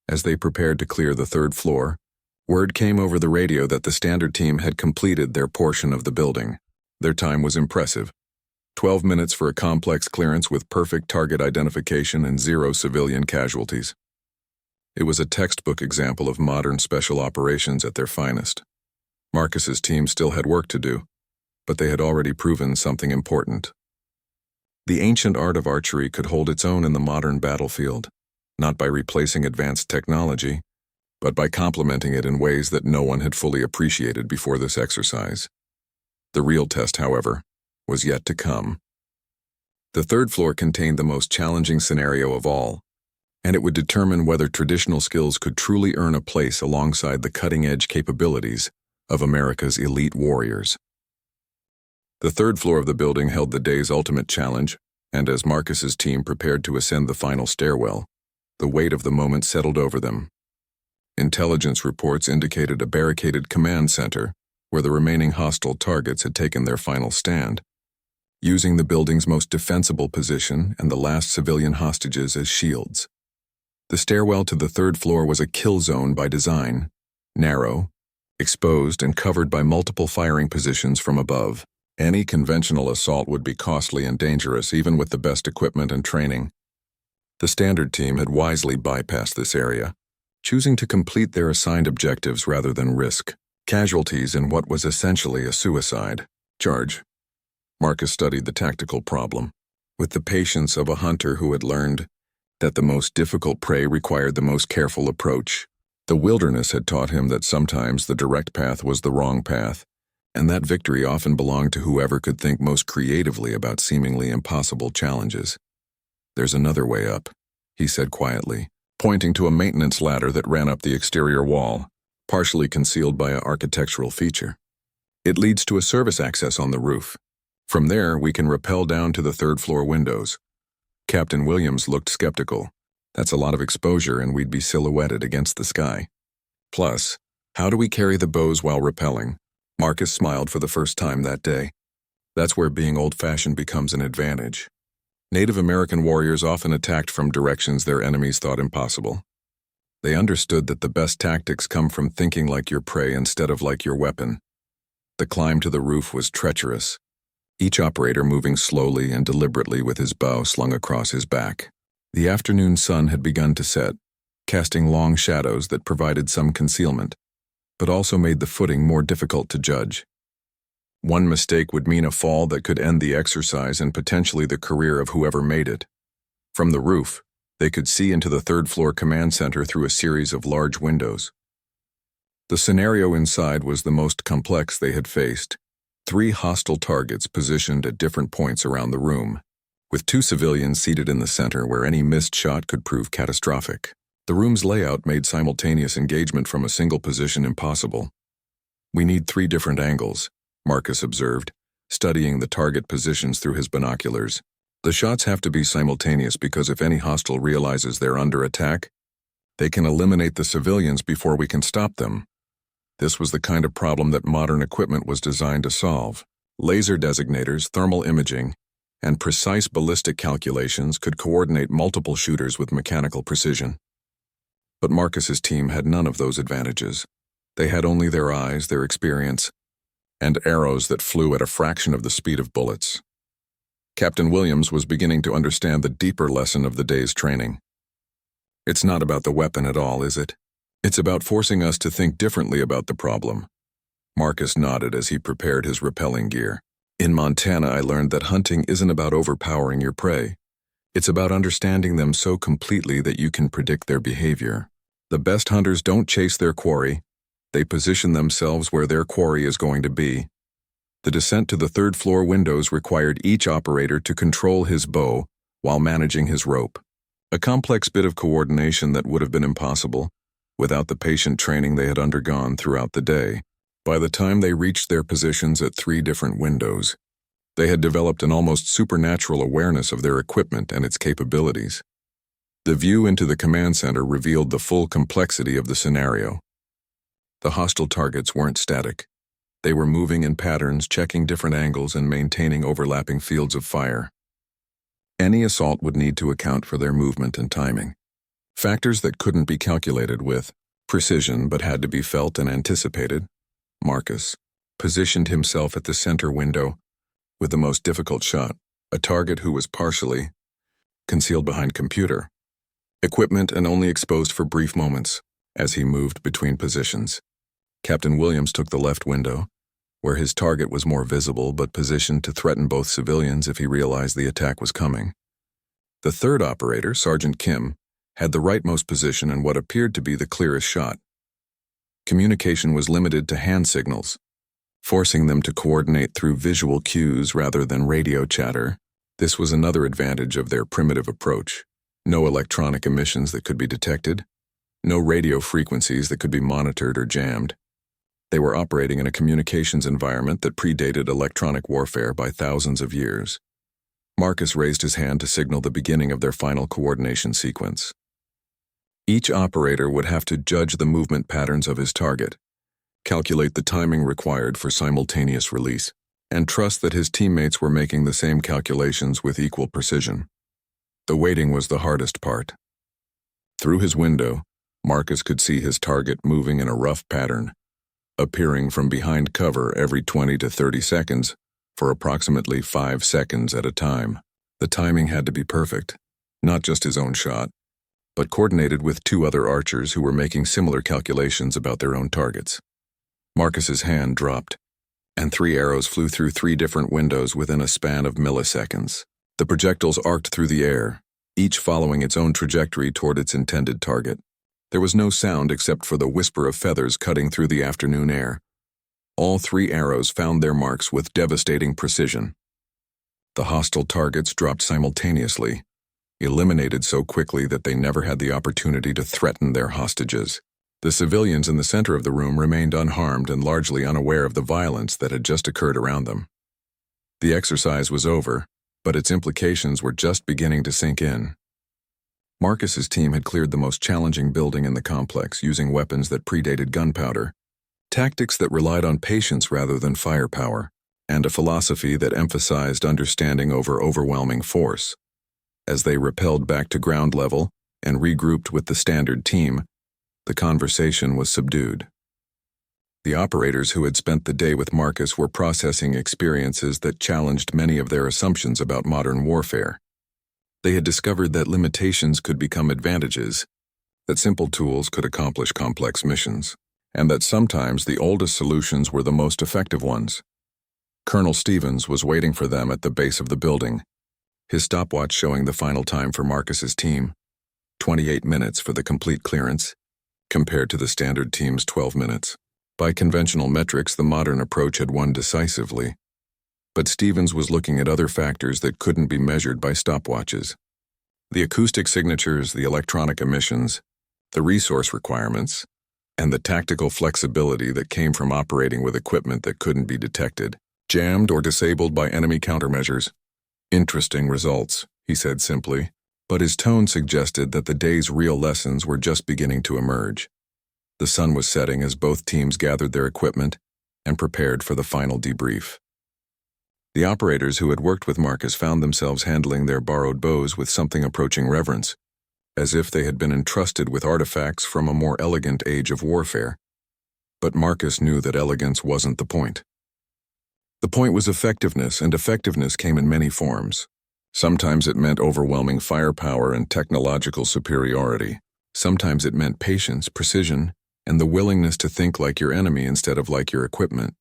As they prepared to clear the third floor, word came over the radio that the standard team had completed their portion of the building. Their time was impressive. 12 minutes for a complex clearance with perfect target identification and 0 civilian casualties. It was a textbook example of modern special operations at their finest. Marcus's team still had work to do, but they had already proven something important. The ancient art of archery could hold its own in the modern battlefield, not by replacing advanced technology, but by complementing it in ways that no one had fully appreciated before this exercise. The real test, however, was yet to come. The third floor contained the most challenging scenario of all, and it would determine whether traditional skills could truly earn a place alongside the cutting-edge capabilities of America's elite warriors. The third floor of the building held the day's ultimate challenge, and as Marcus's team prepared to ascend the final stairwell, the weight of the moment settled over them. Intelligence reports indicated a barricaded command center where the remaining hostile targets had taken their final stand, using the building's most defensible position and the last civilian hostages as shields. The stairwell to the third floor was a kill zone by design, narrow, exposed, and covered by multiple firing positions from above. Any conventional assault would be costly and dangerous even with the best equipment and training. The standard team had wisely bypassed this area, choosing to complete their assigned objectives rather than risk casualties in what was essentially a suicide charge. Marcus studied the tactical problem with the patience of a hunter who had learned that the most difficult prey required the most careful approach. The wilderness had taught him that sometimes the direct path was the wrong path, and that victory often belonged to whoever could think most creatively about seemingly impossible challenges. "There's another way up," he said quietly, pointing to a maintenance ladder that ran up the exterior wall, partially concealed by an architectural feature. "It leads to a service access on the roof. From there, we can rappel down to the third-floor windows." Captain Williams looked skeptical. "That's a lot of exposure and we'd be silhouetted against the sky. Plus, how do we carry the bows while rappelling?" Marcus smiled for the first time that day. That's where being old-fashioned becomes an advantage. Native American warriors often attacked from directions their enemies thought impossible. They understood that the best tactics come from thinking like your prey instead of like your weapon. The climb to the roof was treacherous, each operator moving slowly and deliberately with his bow slung across his back. The afternoon sun had begun to set, casting long shadows that provided some concealment, but also made the footing more difficult to judge. One mistake would mean a fall that could end the exercise and potentially the career of whoever made it. From the roof, they could see into the third-floor command center through a series of large windows. The scenario inside was the most complex they had faced. 3 hostile targets positioned at different points around the room, with 2 civilians seated in the center where any missed shot could prove catastrophic. The room's layout made simultaneous engagement from a single position impossible. "We need 3 different angles," Marcus observed, studying the target positions through his binoculars. The shots have to be simultaneous because if any hostile realizes they're under attack, they can eliminate the civilians before we can stop them. This was the kind of problem that modern equipment was designed to solve. Laser designators, thermal imaging, and precise ballistic calculations could coordinate multiple shooters with mechanical precision. But Marcus's team had none of those advantages. They had only their eyes, their experience, and arrows that flew at a fraction of the speed of bullets. Captain Williams was beginning to understand the deeper lesson of the day's training. It's not about the weapon at all, is it? It's about forcing us to think differently about the problem. Marcus nodded as he prepared his rappelling gear. In Montana, I learned that hunting isn't about overpowering your prey. It's about understanding them so completely that you can predict their behavior. The best hunters don't chase their quarry. They position themselves where their quarry is going to be. The descent to the third-floor windows required each operator to control his bow while managing his rope. A complex bit of coordination that would have been impossible without the patient training they had undergone throughout the day. By the time they reached their positions at 3 different windows, they had developed an almost supernatural awareness of their equipment and its capabilities. The view into the command center revealed the full complexity of the scenario. The hostile targets weren't static. They were moving in patterns, checking different angles, and maintaining overlapping fields of fire. Any assault would need to account for their movement and timing. Factors that couldn't be calculated with precision but had to be felt and anticipated. Marcus positioned himself at the center window with the most difficult shot, a target who was partially concealed behind computer equipment and only exposed for brief moments as he moved between positions. Captain Williams took the left window, where his target was more visible but positioned to threaten both civilians if he realized the attack was coming. The third operator, Sergeant Kim, had the rightmost position and what appeared to be the clearest shot. Communication was limited to hand signals, forcing them to coordinate through visual cues rather than radio chatter. This was another advantage of their primitive approach. No electronic emissions that could be detected, no radio frequencies that could be monitored or jammed. They were operating in a communications environment that predated electronic warfare by thousands of years. Marcus raised his hand to signal the beginning of their final coordination sequence. Each operator would have to judge the movement patterns of his target, calculate the timing required for simultaneous release, and trust that his teammates were making the same calculations with equal precision. The waiting was the hardest part. Through his window, Marcus could see his target moving in a rough pattern, appearing from behind cover every 20 to 30 seconds for approximately 5 seconds at a time. The timing had to be perfect, not just his own shot, but coordinated with 2 other archers who were making similar calculations about their own targets. Marcus's hand dropped, and 3 arrows flew through 3 different windows within a span of milliseconds. The projectiles arced through the air, each following its own trajectory toward its intended target. There was no sound except for the whisper of feathers cutting through the afternoon air. All 3 arrows found their marks with devastating precision. The hostile targets dropped simultaneously, eliminated so quickly that they never had the opportunity to threaten their hostages. The civilians in the center of the room remained unharmed and largely unaware of the violence that had just occurred around them. The exercise was over, but its implications were just beginning to sink in. Marcus's team had cleared the most challenging building in the complex using weapons that predated gunpowder, tactics that relied on patience rather than firepower, and a philosophy that emphasized understanding over overwhelming force. As they rappelled back to ground level and regrouped with the standard team, the conversation was subdued. The operators who had spent the day with Marcus were processing experiences that challenged many of their assumptions about modern warfare. They had discovered that limitations could become advantages, that simple tools could accomplish complex missions, and that sometimes the oldest solutions were the most effective ones. Colonel Stevens was waiting for them at the base of the building, his stopwatch showing the final time for Marcus's team, 28 minutes for the complete clearance, compared to the standard team's 12 minutes. By conventional metrics, the modern approach had won decisively. But Stevens was looking at other factors that couldn't be measured by stopwatches. The acoustic signatures, the electronic emissions, the resource requirements, and the tactical flexibility that came from operating with equipment that couldn't be detected, jammed, or disabled by enemy countermeasures. Interesting results, he said simply, but his tone suggested that the day's real lessons were just beginning to emerge. The sun was setting as both teams gathered their equipment and prepared for the final debrief. The operators who had worked with Marcus found themselves handling their borrowed bows with something approaching reverence, as if they had been entrusted with artifacts from a more elegant age of warfare. But Marcus knew that elegance wasn't the point. The point was effectiveness, and effectiveness came in many forms. Sometimes it meant overwhelming firepower and technological superiority. Sometimes it meant patience, precision, and the willingness to think like your enemy instead of like your equipment.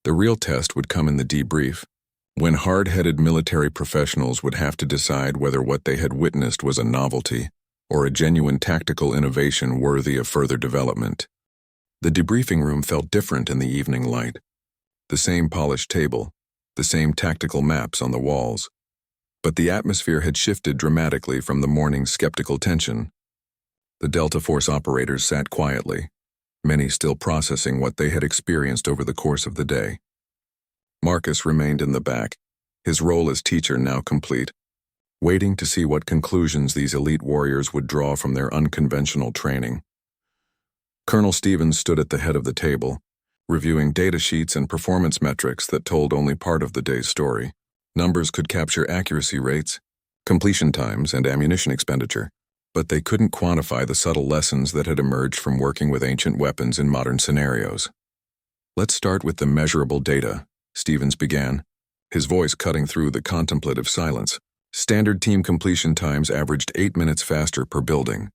The real test would come in the debrief, when hard-headed military professionals would have to decide whether what they had witnessed was a novelty or a genuine tactical innovation worthy of further development. The debriefing room felt different in the evening light. The same polished table, the same tactical maps on the walls. But the atmosphere had shifted dramatically from the morning's skeptical tension. The Delta Force operators sat quietly, many still processing what they had experienced over the course of the day. Marcus remained in the back, his role as teacher now complete, waiting to see what conclusions these elite warriors would draw from their unconventional training. Colonel Stevens stood at the head of the table, reviewing data sheets and performance metrics that told only part of the day's story. Numbers could capture accuracy rates, completion times, and ammunition expenditure, but they couldn't quantify the subtle lessons that had emerged from working with ancient weapons in modern scenarios. "Let's start with the measurable data," Stevens began, his voice cutting through the contemplative silence. Standard team completion times averaged 8 minutes faster per building.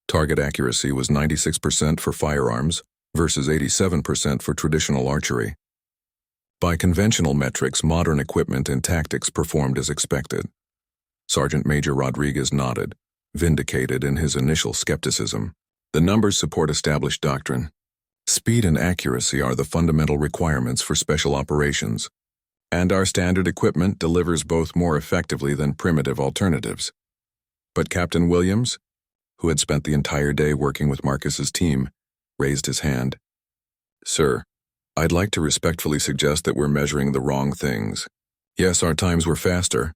Target accuracy was 96% for firearms versus 87% for traditional archery. By conventional metrics, modern equipment and tactics performed as expected. Sergeant Major Rodriguez nodded, vindicated in his initial skepticism. The numbers support established doctrine. Speed and accuracy are the fundamental requirements for special operations, and our standard equipment delivers both more effectively than primitive alternatives. But Captain Williams, who had spent the entire day working with Marcus's team, raised his hand. "Sir, I'd like to respectfully suggest that we're measuring the wrong things. Yes, our times were faster,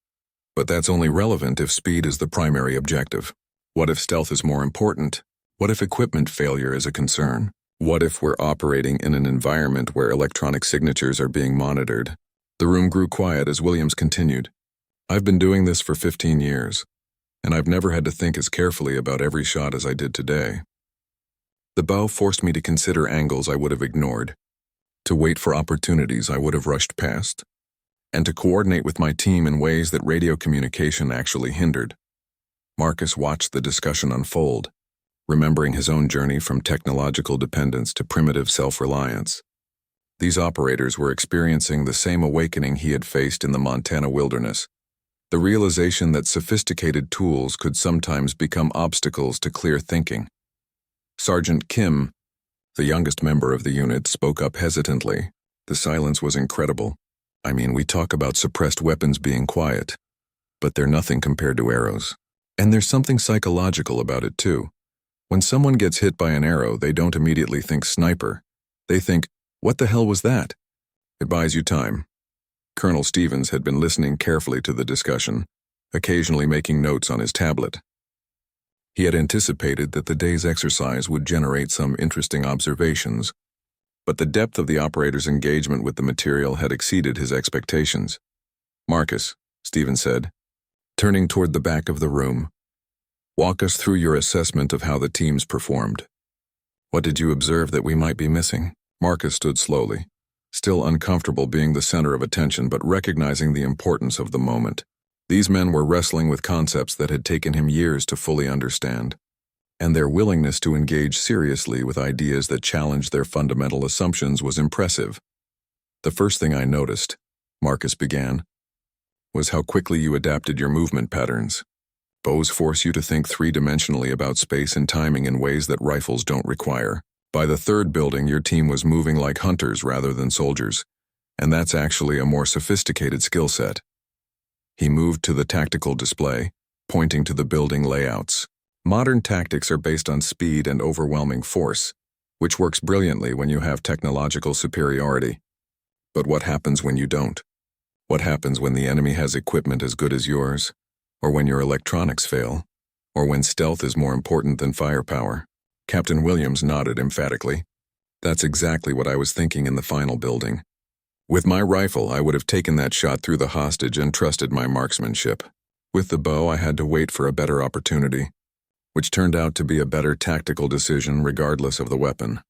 but that's only relevant if speed is the primary objective. What if stealth is more important? What if equipment failure is a concern? What if we're operating in an environment where electronic signatures are being monitored?" The room grew quiet as Williams continued. "I've been doing this for 15 years, and I've never had to think as carefully about every shot as I did today. The bow forced me to consider angles I would have ignored, to wait for opportunities I would have rushed past, and to coordinate with my team in ways that radio communication actually hindered." Marcus watched the discussion unfold, remembering his own journey from technological dependence to primitive self-reliance. These operators were experiencing the same awakening he had faced in the Montana wilderness, the realization that sophisticated tools could sometimes become obstacles to clear thinking. Sergeant Kim, the youngest member of the unit, spoke up hesitantly. The silence was incredible. "I mean, we talk about suppressed weapons being quiet, but they're nothing compared to arrows. And there's something psychological about it too. When someone gets hit by an arrow, they don't immediately think sniper. They think, what the hell was that? It buys you time." Colonel Stevens had been listening carefully to the discussion, occasionally making notes on his tablet. He had anticipated that the day's exercise would generate some interesting observations, but the depth of the operator's engagement with the material had exceeded his expectations. "Marcus," Stevens said, turning toward the back of the room, "walk us through your assessment of how the teams performed. What did you observe that we might be missing?" Marcus stood slowly, still uncomfortable being the center of attention but recognizing the importance of the moment. These men were wrestling with concepts that had taken him years to fully understand, and their willingness to engage seriously with ideas that challenged their fundamental assumptions was impressive. "The first thing I noticed," Marcus began, "was how quickly you adapted your movement patterns. Bows force you to think three-dimensionally about space and timing in ways that rifles don't require. By the third building, your team was moving like hunters rather than soldiers, and that's actually a more sophisticated skill set." He moved to the tactical display, pointing to the building layouts. "Modern tactics are based on speed and overwhelming force, which works brilliantly when you have technological superiority. But what happens when you don't? What happens when the enemy has equipment as good as yours? Or when your electronics fail? Or when stealth is more important than firepower? Captain Williams nodded emphatically. That's exactly what I was thinking in the final building. With my rifle, I would have taken that shot through the hostage and trusted my marksmanship. With the bow, I had to wait for a better opportunity, which turned out to be a better tactical decision regardless of the weapon.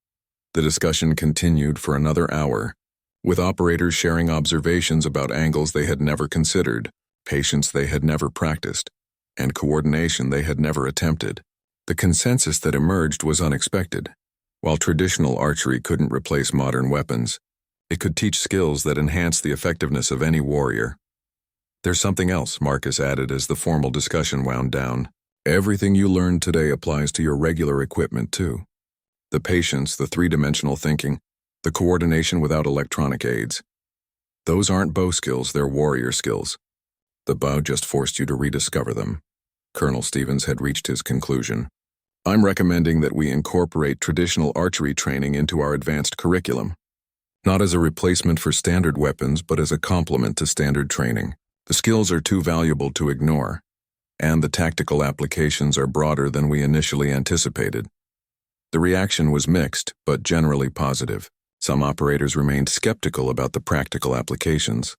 The discussion continued for another hour, with operators sharing observations about angles they had never considered, patience they had never practiced, and coordination they had never attempted. The consensus that emerged was unexpected. While traditional archery couldn't replace modern weapons, it could teach skills that enhance the effectiveness of any warrior. There's something else, Marcus added as the formal discussion wound down. Everything you learned today applies to your regular equipment too. The patience, the three-dimensional thinking, the coordination without electronic aids. Those aren't bow skills, they're warrior skills. The bow just forced you to rediscover them. Colonel Stevens had reached his conclusion. I'm recommending that we incorporate traditional archery training into our advanced curriculum. Not as a replacement for standard weapons, but as a complement to standard training. The skills are too valuable to ignore, and the tactical applications are broader than we initially anticipated. The reaction was mixed, but generally positive. Some operators remained skeptical about the practical applications,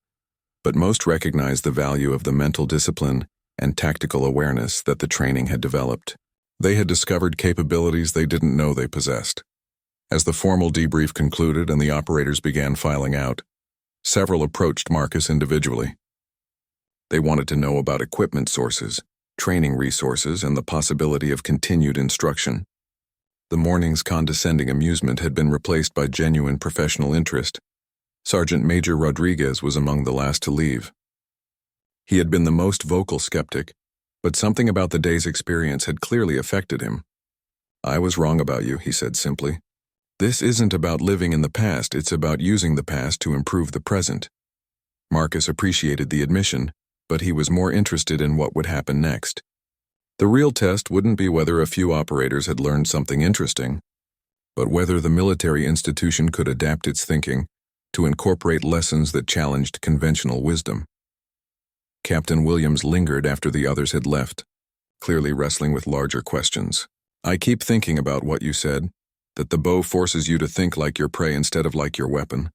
but most recognized the value of the mental discipline and tactical awareness that the training had developed. They had discovered capabilities they didn't know they possessed. As the formal debrief concluded and the operators began filing out, several approached Marcus individually. They wanted to know about equipment sources, training resources, and the possibility of continued instruction. The morning's condescending amusement had been replaced by genuine professional interest. Sergeant Major Rodriguez was among the last to leave. He had been the most vocal skeptic, but something about the day's experience had clearly affected him. I was wrong about you, he said simply. This isn't about living in the past, it's about using the past to improve the present. Marcus appreciated the admission, but he was more interested in what would happen next. The real test wouldn't be whether a few operators had learned something interesting, but whether the military institution could adapt its thinking to incorporate lessons that challenged conventional wisdom. Captain Williams lingered after the others had left, clearly wrestling with larger questions. I keep thinking about what you said, that the bow forces you to think like your prey instead of like your weapon.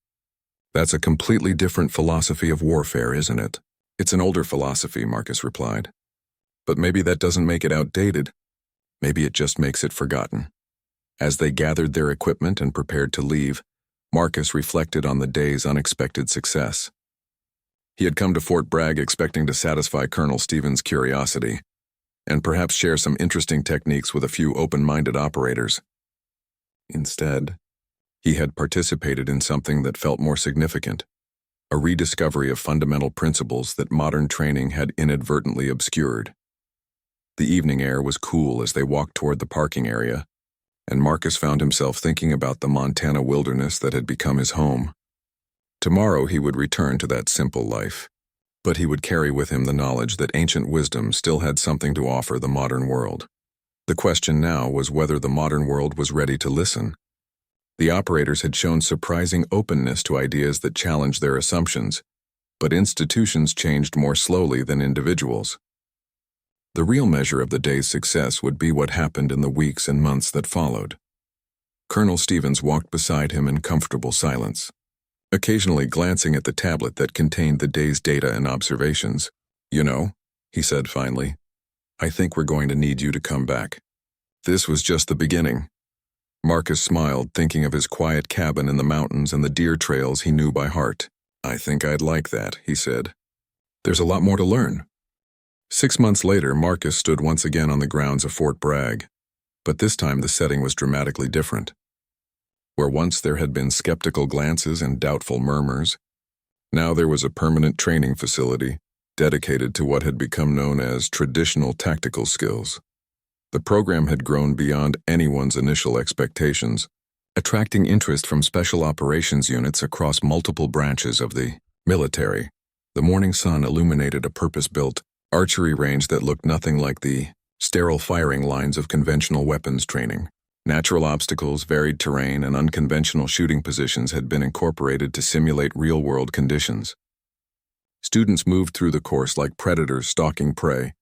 That's a completely different philosophy of warfare, isn't it? It's an older philosophy, Marcus replied. But maybe that doesn't make it outdated. Maybe it just makes it forgotten. As they gathered their equipment and prepared to leave, Marcus reflected on the day's unexpected success. He had come to Fort Bragg expecting to satisfy Colonel Stevens' curiosity, and perhaps share some interesting techniques with a few open-minded operators. Instead, he had participated in something that felt more significant, a rediscovery of fundamental principles that modern training had inadvertently obscured. The evening air was cool as they walked toward the parking area, and Marcus found himself thinking about the Montana wilderness that had become his home. Tomorrow he would return to that simple life, but he would carry with him the knowledge that ancient wisdom still had something to offer the modern world. The question now was whether the modern world was ready to listen. The operators had shown surprising openness to ideas that challenged their assumptions, but institutions changed more slowly than individuals. The real measure of the day's success would be what happened in the weeks and months that followed. Colonel Stevens walked beside him in comfortable silence, occasionally glancing at the tablet that contained the day's data and observations. You know, he said finally, I think we're going to need you to come back. This was just the beginning. Marcus smiled, thinking of his quiet cabin in the mountains and the deer trails he knew by heart. I think I'd like that, he said. There's a lot more to learn. 6 months later, Marcus stood once again on the grounds of Fort Bragg, but this time the setting was dramatically different. Where once there had been skeptical glances and doubtful murmurs, now there was a permanent training facility dedicated to what had become known as traditional tactical skills. The program had grown beyond anyone's initial expectations, attracting interest from special operations units across multiple branches of the military. The morning sun illuminated a purpose-built archery range that looked nothing like the sterile firing lines of conventional weapons training. Natural obstacles, varied terrain, and unconventional shooting positions had been incorporated to simulate real-world conditions. Students moved through the course like predators stalking prey,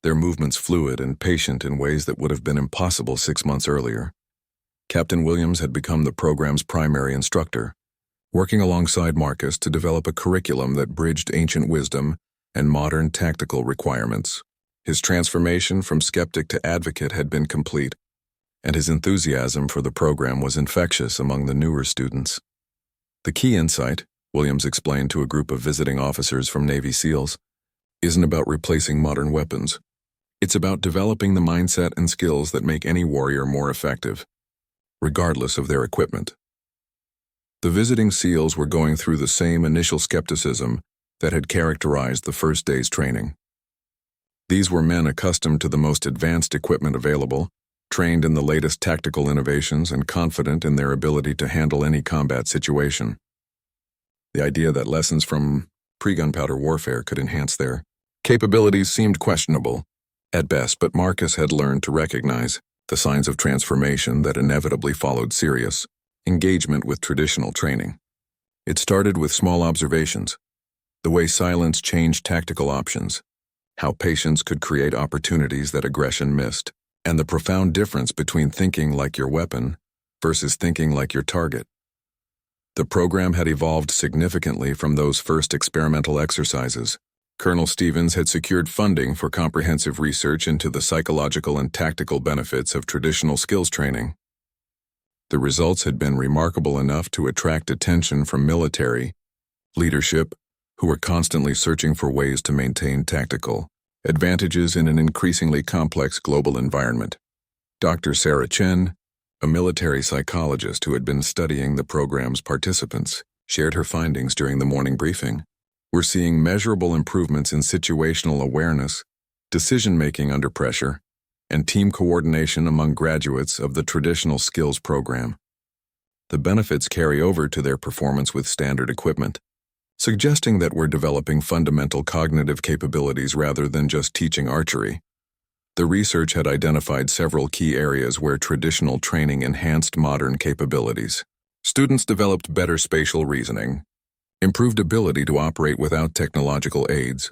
their movements fluid and patient in ways that would have been impossible 6 months earlier. Captain Williams had become the program's primary instructor, working alongside Marcus to develop a curriculum that bridged ancient wisdom and modern tactical requirements. His transformation from skeptic to advocate had been complete, and his enthusiasm for the program was infectious among the newer students. The key insight, Williams explained to a group of visiting officers from Navy SEALs, isn't about replacing modern weapons. It's about developing the mindset and skills that make any warrior more effective, regardless of their equipment. The visiting SEALs were going through the same initial skepticism that had characterized the first day's training. These were men accustomed to the most advanced equipment available, trained in the latest tactical innovations, and confident in their ability to handle any combat situation. The idea that lessons from pre-gunpowder warfare could enhance their capabilities seemed questionable, at best, but Marcus had learned to recognize the signs of transformation that inevitably followed serious engagement with traditional training. It started with small observations, the way silence changed tactical options, how patience could create opportunities that aggression missed, and the profound difference between thinking like your weapon versus thinking like your target. The program had evolved significantly from those first experimental exercises. Colonel Stevens had secured funding for comprehensive research into the psychological and tactical benefits of traditional skills training. The results had been remarkable enough to attract attention from military leadership, who were constantly searching for ways to maintain tactical advantages in an increasingly complex global environment. Dr. Sarah Chen, a military psychologist who had been studying the program's participants, shared her findings during the morning briefing. We're seeing measurable improvements in situational awareness, decision-making under pressure, and team coordination among graduates of the traditional skills program. The benefits carry over to their performance with standard equipment, suggesting that we're developing fundamental cognitive capabilities rather than just teaching archery. The research had identified several key areas where traditional training enhanced modern capabilities. Students developed better spatial reasoning, improved ability to operate without technological aids,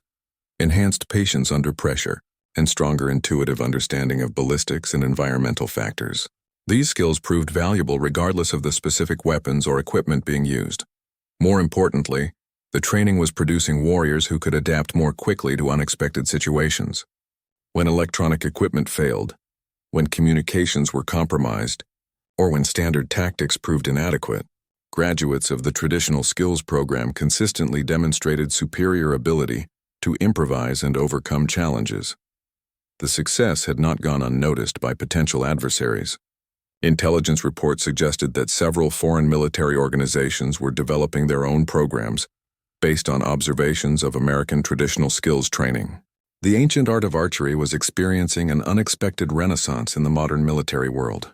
enhanced patience under pressure, and stronger intuitive understanding of ballistics and environmental factors. These skills proved valuable regardless of the specific weapons or equipment being used. More importantly, the training was producing warriors who could adapt more quickly to unexpected situations. When electronic equipment failed, when communications were compromised, or when standard tactics proved inadequate, graduates of the traditional skills program consistently demonstrated superior ability to improvise and overcome challenges. The success had not gone unnoticed by potential adversaries. Intelligence reports suggested that several foreign military organizations were developing their own programs based on observations of American traditional skills training. The ancient art of archery was experiencing an unexpected renaissance in the modern military world.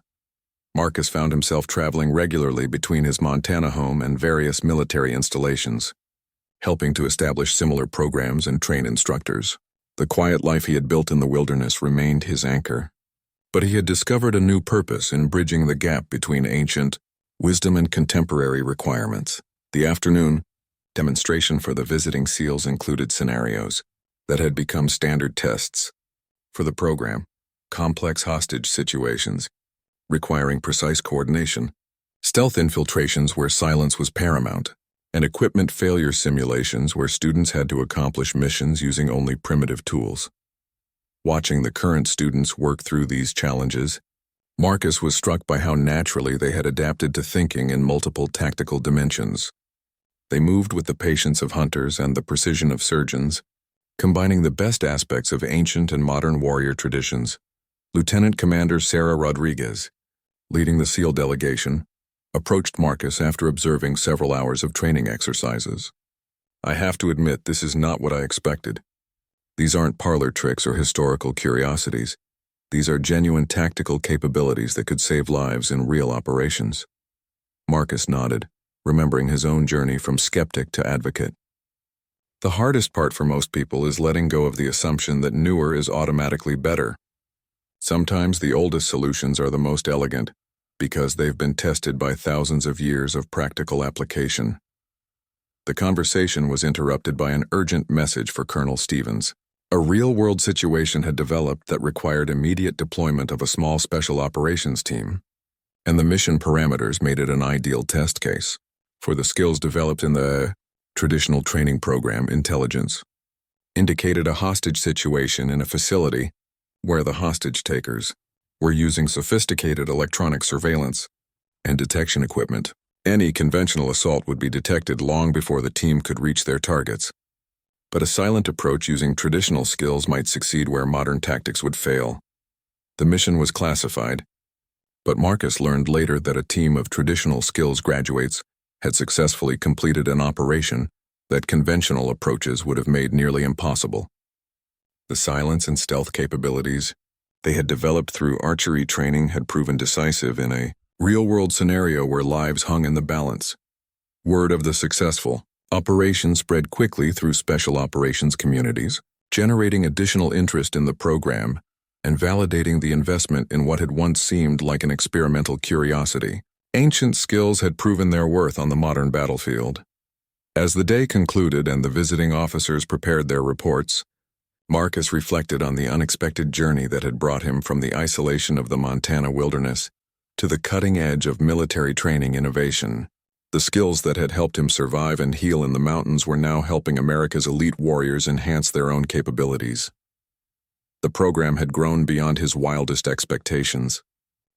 Marcus found himself traveling regularly between his Montana home and various military installations, helping to establish similar programs and train instructors. The quiet life he had built in the wilderness remained his anchor, but he had discovered a new purpose in bridging the gap between ancient wisdom and contemporary requirements. The afternoon demonstration for the visiting SEALs included scenarios that had become standard tests for the program, complex hostage situations requiring precise coordination, stealth infiltrations where silence was paramount, and equipment failure simulations where students had to accomplish missions using only primitive tools. Watching the current students work through these challenges, Marcus was struck by how naturally they had adapted to thinking in multiple tactical dimensions. They moved with the patience of hunters and the precision of surgeons, combining the best aspects of ancient and modern warrior traditions. Lieutenant Commander Sarah Rodriguez, leading the SEAL delegation, approached Marcus after observing several hours of training exercises. "I have to admit, this is not what I expected. These aren't parlor tricks or historical curiosities. These are genuine tactical capabilities that could save lives in real operations." Marcus nodded, remembering his own journey from skeptic to advocate. The hardest part for most people is letting go of the assumption that newer is automatically better. Sometimes the oldest solutions are the most elegant, because they've been tested by thousands of years of practical application. The conversation was interrupted by an urgent message for Colonel Stevens. A real-world situation had developed that required immediate deployment of a small special operations team, and the mission parameters made it an ideal test case for the skills developed in the traditional training program. Intelligence indicated a hostage situation in a facility where the hostage-takers were using sophisticated electronic surveillance and detection equipment. Any conventional assault would be detected long before the team could reach their targets. But a silent approach using traditional skills might succeed where modern tactics would fail. The mission was classified, but Marcus learned later that a team of traditional skills graduates had successfully completed an operation that conventional approaches would have made nearly impossible. The silence and stealth capabilities they had developed through archery training had proven decisive in a real-world scenario where lives hung in the balance. Word of the successful operation spread quickly through special operations communities, generating additional interest in the program and validating the investment in what had once seemed like an experimental curiosity. Ancient skills had proven their worth on the modern battlefield. As the day concluded and the visiting officers prepared their reports, Marcus reflected on the unexpected journey that had brought him from the isolation of the Montana wilderness to the cutting edge of military training innovation. The skills that had helped him survive and heal in the mountains were now helping America's elite warriors enhance their own capabilities. The program had grown beyond his wildest expectations,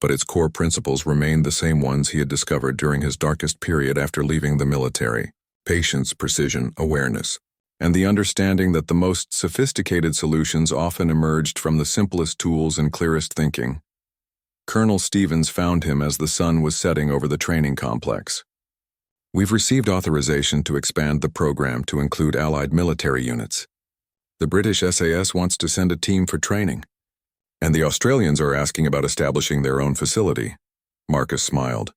but its core principles remained the same ones he had discovered during his darkest period after leaving the military: patience, precision, awareness, and the understanding that the most sophisticated solutions often emerged from the simplest tools and clearest thinking. Colonel Stevens found him as the sun was setting over the training complex. "We've received authorization to expand the program to include allied military units. The British SAS wants to send a team for training, and the Australians are asking about establishing their own facility." Marcus smiled,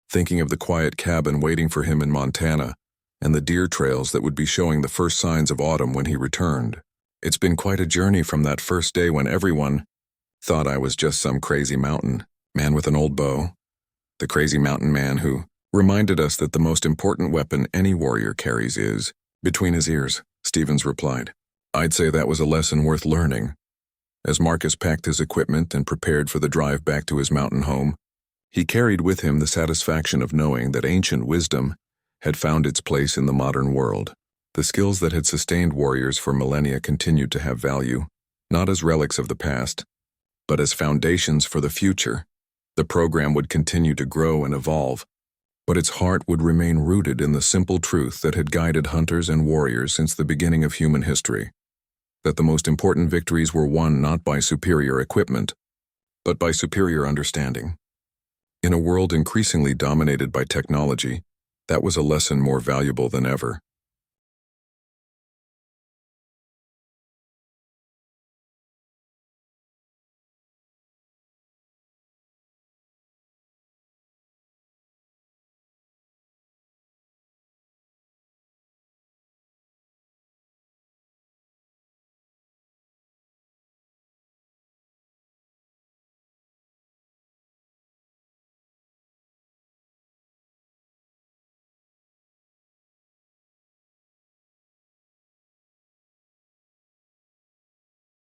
thinking of the quiet cabin waiting for him in Montana and the deer trails that would be showing the first signs of autumn when he returned. "It's been quite a journey from that first day when everyone thought I was just some crazy mountain man with an old bow. The crazy mountain man who reminded us that the most important weapon any warrior carries is between his ears," Stevens replied. "I'd say that was a lesson worth learning." As Marcus packed his equipment and prepared for the drive back to his mountain home, he carried with him the satisfaction of knowing that ancient wisdom had found its place in the modern world. The skills that had sustained warriors for millennia continued to have value, not as relics of the past, but as foundations for the future. The program would continue to grow and evolve, but its heart would remain rooted in the simple truth that had guided hunters and warriors since the beginning of human history: that the most important victories were won not by superior equipment, but by superior understanding. In a world increasingly dominated by technology, that was a lesson more valuable than ever.